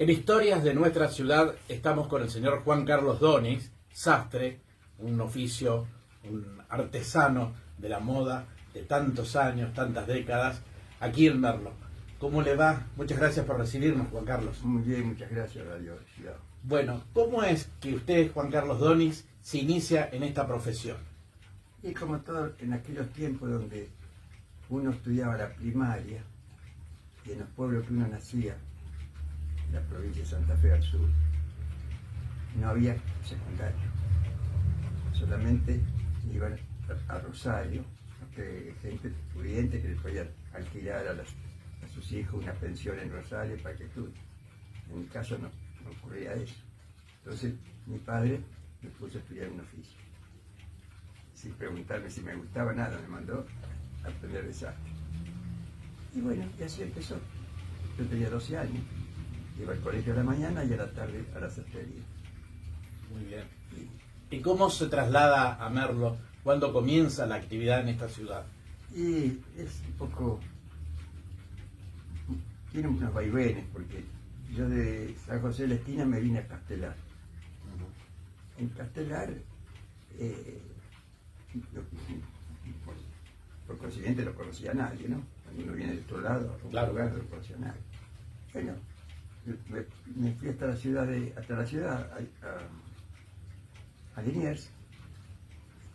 En Historias de nuestra ciudad estamos con el señor Juan Carlos Donis, sastre, un oficio, un artesano de la moda de tantos años, tantas décadas, aquí en Merlo. ¿Cómo le va? Muchas gracias por recibirnos, Juan Carlos. Muy bien, muchas gracias, Radio Ciudad. Bueno, ¿cómo es que usted, Juan Carlos Donis, se inicia en esta profesión? Y como todo, en aquellos tiempos donde uno estudiaba la primaria, y en los pueblos que uno nacía, la provincia de Santa Fe al sur, no había secundario. Solamente iban a Rosario, gente pudiente que les podía alquilar a sus hijos una pensión en Rosario para que estudien. En mi caso no ocurría eso. Entonces mi padre me puso a estudiar un oficio. Sin preguntarme si me gustaba nada, me mandó a aprender desastre. Y bueno, y así empezó. Yo tenía 12 años. Iba al colegio a la mañana y a la tarde a la sastrería. Muy bien. ¿Y cómo se traslada a Merlo? ¿Cuándo comienza la actividad en esta ciudad? Y es un poco... tiene unos vaivenes, porque yo de San José de la Esquina me vine a Castelar. En Castelar, por consiguiente no conocía a nadie, ¿no? Cuando uno viene de otro lado, a un lugar, no conocía a nadie. Bueno, me fui hasta la ciudad, a Liniers,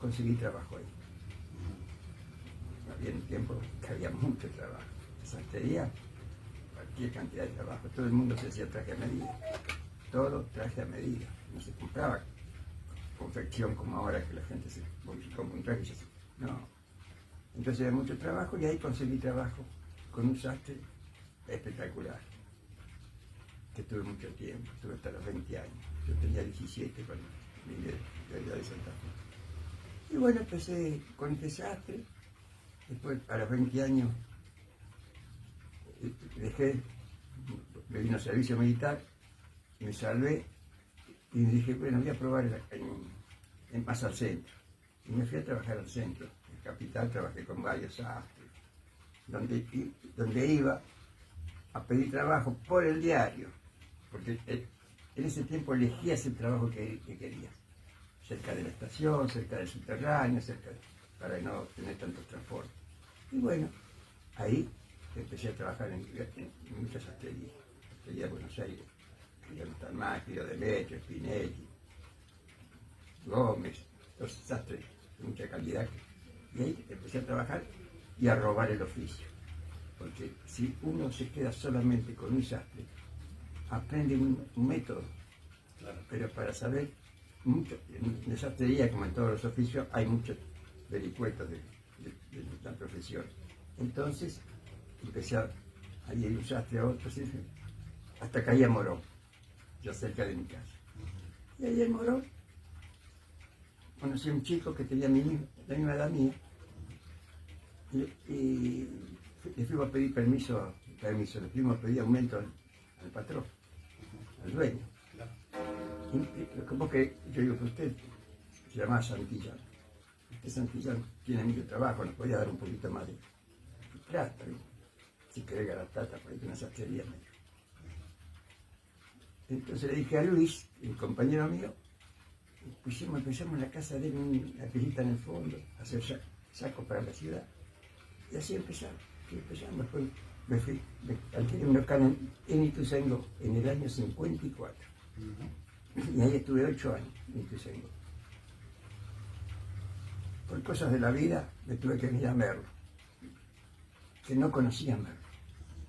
conseguí trabajo ahí. Había un tiempo que había mucho trabajo. Sastrería, cualquier cantidad de trabajo. Todo el mundo se hacía traje a medida. Todo traje a medida. No se compraba confección como ahora que la gente se compra un traje y se... No. Entonces había mucho trabajo y ahí conseguí trabajo con un sastre espectacular. Que tuve mucho tiempo, tuve hasta los 20 años. Yo tenía 17 cuando vine de allá de Santa Fe. Y bueno, empecé con este sastre. Después, a los 20 años, me vino servicio militar, me salvé y dije, bueno, voy a probar más al centro. Y me fui a trabajar al centro. En Capital trabajé con varios sastres, donde iba a pedir trabajo por el diario, porque en ese tiempo elegías el trabajo que querías, cerca de la estación, cerca del subterráneo, para no tener tantos transportes. Y bueno, ahí empecé a trabajar en muchas sastrerías, sastrería de Buenos Aires, Macri, de Leche, Spinelli, Gómez, los sastres de mucha calidad. Y ahí empecé a trabajar y a robar el oficio. Porque si uno se queda solamente con un sastre, aprende un método. Claro. Pero para saber mucho, en la sastrería, como en todos los oficios, hay muchos vericuetos de la profesión. Entonces empecé a ir de un sastre a otro, hasta caí a Morón, ya cerca de mi casa. Y ahí en Morón conocí a un chico que tenía la misma edad mía, y le fuimos a pedir permiso, le fuimos a pedir aumento al patrón, al dueño. Y como que yo digo que usted se llama Santillán. Este Santillán tiene mucho trabajo, nos podía dar un poquito más de plata, si querés ganar plata, por ahí una sastrería. Entonces le dije a Luis, el compañero mío, empezamos en la casa de él, una pilita en el fondo, a hacer sacos para la ciudad. Y así empezamos. Después alquilé un local en Ituzaingó en el año 54. Y ahí estuve 8 años en Ituzaingó. Por cosas de la vida me tuve que venir a Merlo, que no conocía Merlo.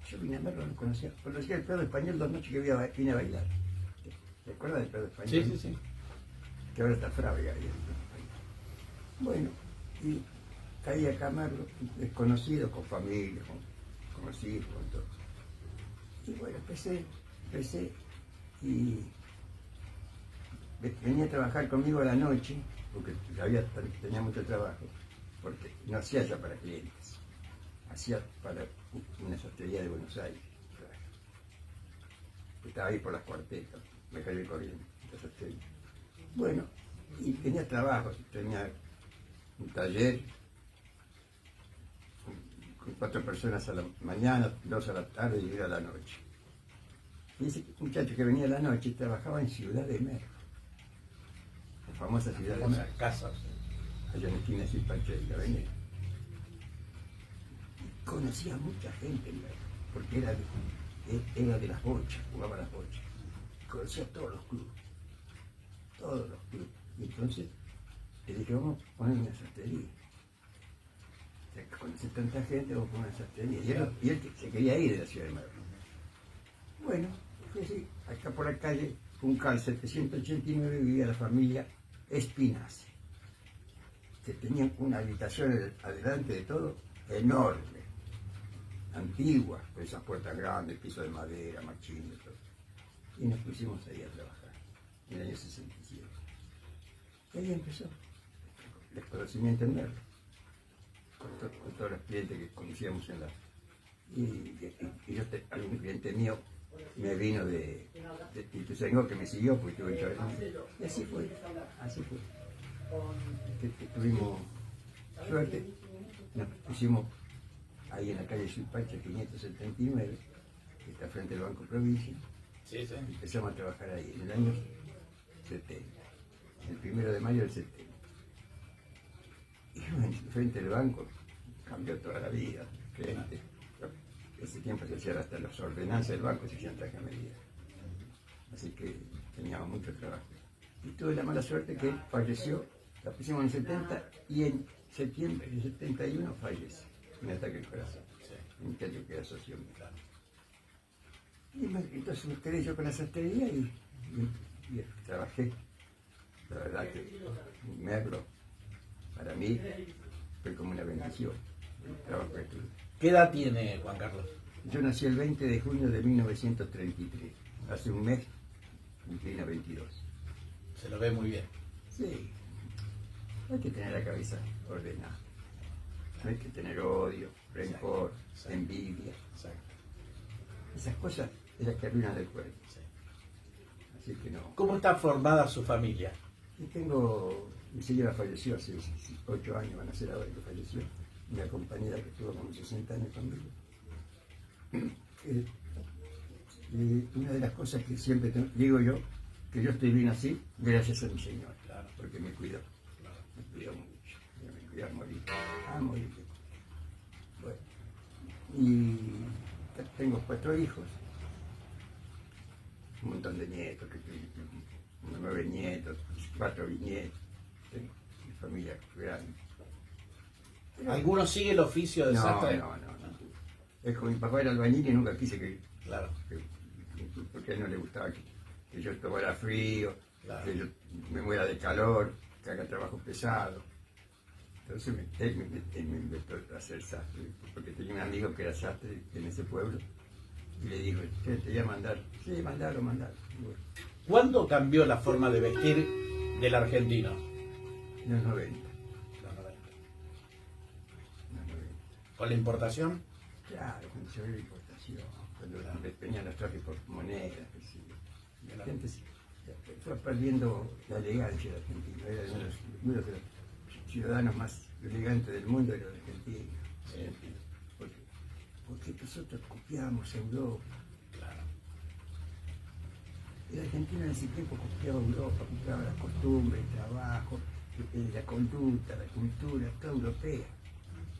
Yo vine a Merlo, no conocía. Conocía el Prado Español 2 noches que vine a bailar. ¿Te acuerdas del Prado Español? Sí, sí, sí. Que ahora está Frávega ahí. Bueno, y caí acá a Merlo, desconocido, con familia, con los hijos, con todo. Y bueno, empecé y venía a trabajar conmigo a la noche, porque tenía mucho trabajo, porque no hacía ya para clientes, hacía para una sastrería de Buenos Aires. Estaba ahí por las Cuartetas, me caí corriendo, esa sastrería. Bueno, y tenía trabajo, tenía un taller con 4 personas a la mañana, 2 a la tarde y 1 a la noche. Y ese muchacho que venía a la noche trabajaba en Ciudad de Merlo, la famosa Ciudad de Merlo, Casas. allá en la esquina de Silpancho y la avenida. Conocía a mucha gente en Merlo, porque era de las bochas, jugaba a las bochas. Conocía a todos los clubes. Todos los clubes. Y entonces le dije, vamos a poner una sastrería. Conoce tanta gente, vamos a poner una sastrería. Y él se quería ir de la ciudad de Merlo. Bueno, fue así. Acá por la calle Juncal 789 vivía la familia Espinazi, que tenían una habitación adelante de todo enorme, antigua, con esas puertas grandes, piso de madera, machín, todo. Y nos pusimos ahí a trabajar en el año 67. Y ahí empezó el conocimiento en Merlo, con todos los clientes que conocíamos en la... algún cliente mío me vino de Ituzaingó, que me siguió porque tuve que... Y así fue. Tuvimos suerte, nos pusimos ahí en la calle Silpancho 579, que está frente al Banco Provincia. Sí, sí. Empezamos a trabajar ahí en el año 70, el 1 de mayo del 70. Y frente al banco cambió toda la vida. Gente. Ese tiempo se hacían hasta las ordenanzas del banco, se hacían traje a medida. Así que teníamos mucho trabajo. Y tuve la mala suerte que él falleció, la pusimos en el 70 y en septiembre del 71 fallece, un ataque al corazón. Un muchacho que era socio mío. Y entonces me quedé yo con la sastrería y trabajé. La verdad que Merlo, para mí, fue como una bendición el trabajo que tuve. ¿Qué edad tiene Juan Carlos? Yo nací el 20 de junio de 1933. Hace un mes cumplí 22. Se lo ve muy bien. Sí. Hay que tener la cabeza ordenada. No hay que tener odio, rencor, envidia. Exacto. Esas cosas es las que arruinan el cuerpo. Sí. Así que no. ¿Cómo está formada su familia? Y tengo... Mi señora falleció hace 8 años, van a ser ahora que falleció. Una compañera que estuvo como 60 años conmigo. Una de las cosas que siempre digo yo, que yo estoy bien así, gracias a mi señora, claro, porque me cuidó. Claro. Me cuidó mucho, me cuidó a morir. A morir. Bueno, y tengo 4 hijos, un montón de nietos, 9 nietos, 4 bisnietos. Tengo mi familia grande. ¿Alguno sigue el oficio de sastre? No. Es como mi papá era albañil y nunca quise que... Claro. Porque a él no le gustaba que yo tomara frío, claro, que yo me muera de calor, que haga trabajo pesado. Entonces él me inventó a hacer sastre, porque tenía un amigo que era sastre en ese pueblo, y le dijo, te voy a mandar. Sí, mandalo. Bueno. ¿Cuándo cambió la forma de vestir del argentino? En los 90. ¿Con la importación? Claro, cuando se ve la importación, cuando venían los trajes por monedas, la gente se fue perdiendo la elegancia de Argentina. Era uno de los ciudadanos más elegantes del mundo, era el argentino. Sí. Porque nosotros copiábamos a Europa. Claro. El argentino en ese tiempo copiaba a Europa, copiaba las costumbres, el trabajo, la conducta, la cultura, toda europea.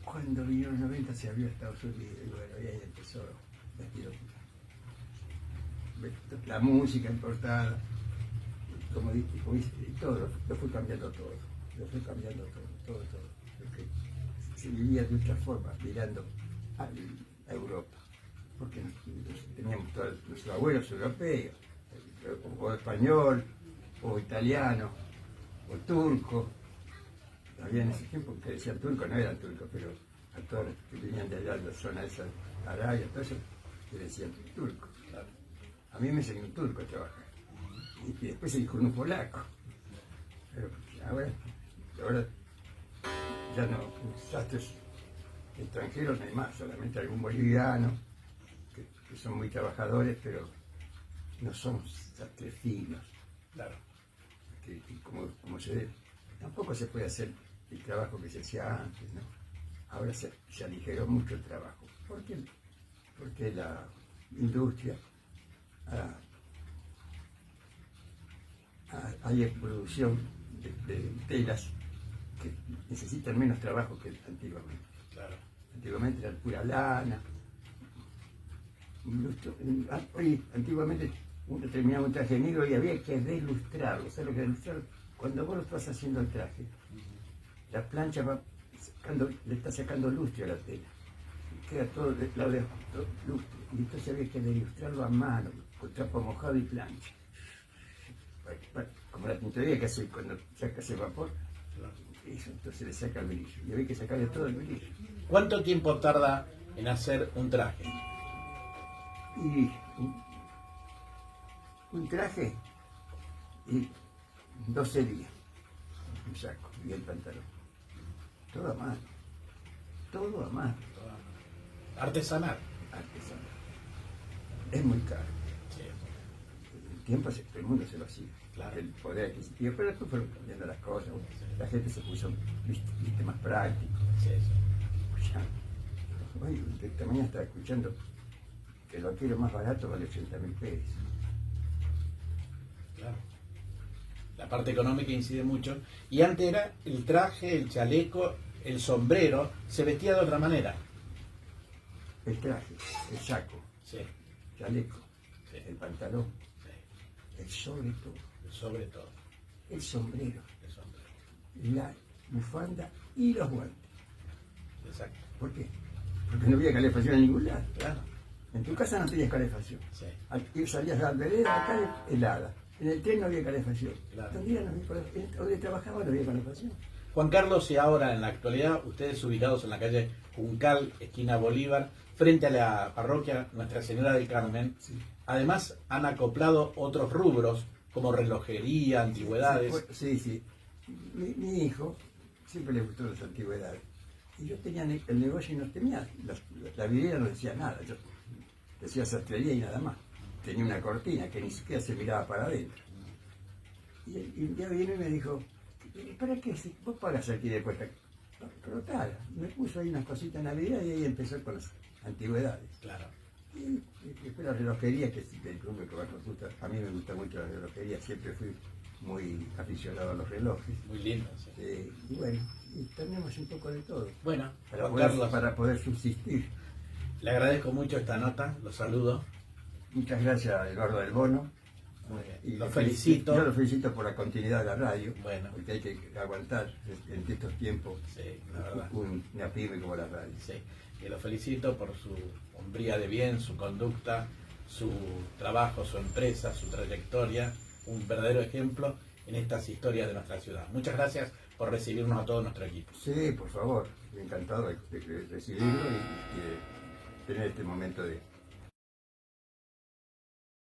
Cuando vino en los 90 se abrió Estados Unidos y bueno, ahí empezó la estilótica. La música importada, como dice, todo, lo fue cambiando todo. Porque se vivía de otra forma, mirando a Europa. Porque teníamos todos nuestros abuelos europeos, o español, o italiano, o turco. Había en ese tiempo que decían turco, no eran turcos, pero a todos los que venían de allá, de la zona de esa Arabia, todo eso, que decían turco. Claro. A mí me enseñó un turco a trabajar. Y después se dijo un polaco. Pero ahora ya no, sastres extranjeros no hay más, solamente algún boliviano, que son muy trabajadores, pero no son sastres finos. Claro. Que como se ve, tampoco se puede hacer el trabajo que se hacía antes, ¿no? Ahora se aligeró mucho el trabajo. ¿Por qué? Porque la industria hay producción de telas que necesitan menos trabajo que antiguamente. Claro. Antiguamente era pura lana. Oye, antiguamente uno terminaba un traje negro y había que delustrarlo. ¿Sabes lo que es ilustrar? Cuando vos lo estás haciendo el traje, la plancha le está sacando lustre a la tela. Queda todo de lustre. Y entonces había que delustrarlo a mano, con trapo mojado y plancha. Como la tintorería que hace cuando sacas el vapor, eso, entonces le saca el brillo. Y había que sacarle todo el brillo. ¿Cuánto tiempo tarda en hacer un traje? Y un traje y 12 días, un saco y el pantalón. Todo a mano. Todo a mano. Artesanal. Artesanal. Es muy caro. Sí. El tiempo todo el mundo se lo hacía. Claro. El poder adquisitivo, pero después fueron cambiando las cosas. La gente se puso viste, más práctico. Sí, sí. Hoy, esta mañana estaba escuchando que el vaquero más barato vale 80.000 pesos. Claro. La parte económica incide mucho. Y antes era el traje, el chaleco, el sombrero, se vestía de otra manera. El traje, el saco, Sí, chaleco, sí, el pantalón, sí. el sobre todo, Sobre todo, el sombrero, el sombrero. la bufanda y los guantes. Exacto. ¿Por qué? Porque no había calefacción en ningún lado. Claro. En tu casa no tenías calefacción. Sí. Aquí salías a la vereda, acá helada. En el tren no había calefacción. Claro. Donde trabajaba no había calefacción. Juan Carlos, y ahora en la actualidad, ustedes ubicados en la calle Juncal, esquina Bolívar, frente a la parroquia Nuestra Señora del Carmen, Sí. además han acoplado otros rubros como relojería, antigüedades. Sí. Mi hijo siempre le gustó las antigüedades. Y yo tenía el negocio y no tenía, la vidriera no decía nada, yo decía sastrería y nada más. Tenía una cortina que ni siquiera se miraba para adentro. Y un día vino y me dijo, ¿para qué? Si vos pagas aquí de cuenta. Pero tal, me puso ahí unas cositas en la vidriera y ahí empezó con las antigüedades. Claro. Y después la relojería, que es el club que más nos gusta. A mí me gusta mucho la relojería, siempre fui muy aficionado a los relojes. Muy lindo. Sí. Y bueno, y tenemos un poco de todo. Bueno, Para Juan Carlos, para poder subsistir. le agradezco mucho esta nota, los saludo. Muchas gracias a Eduardo del Bono. Muy bien. Y Los felicito. Yo lo felicito por la continuidad de la radio. Bueno. Porque hay que aguantar en estos tiempos Sí, la verdad. una pyme como la radio. Sí, y lo felicito por su hombría de bien, su conducta, su trabajo, su empresa, su trayectoria, un verdadero ejemplo en estas historias de nuestra ciudad. Muchas gracias por recibirnos a todo nuestro equipo. Sí, por favor, encantado de recibirlo y de tener este momento de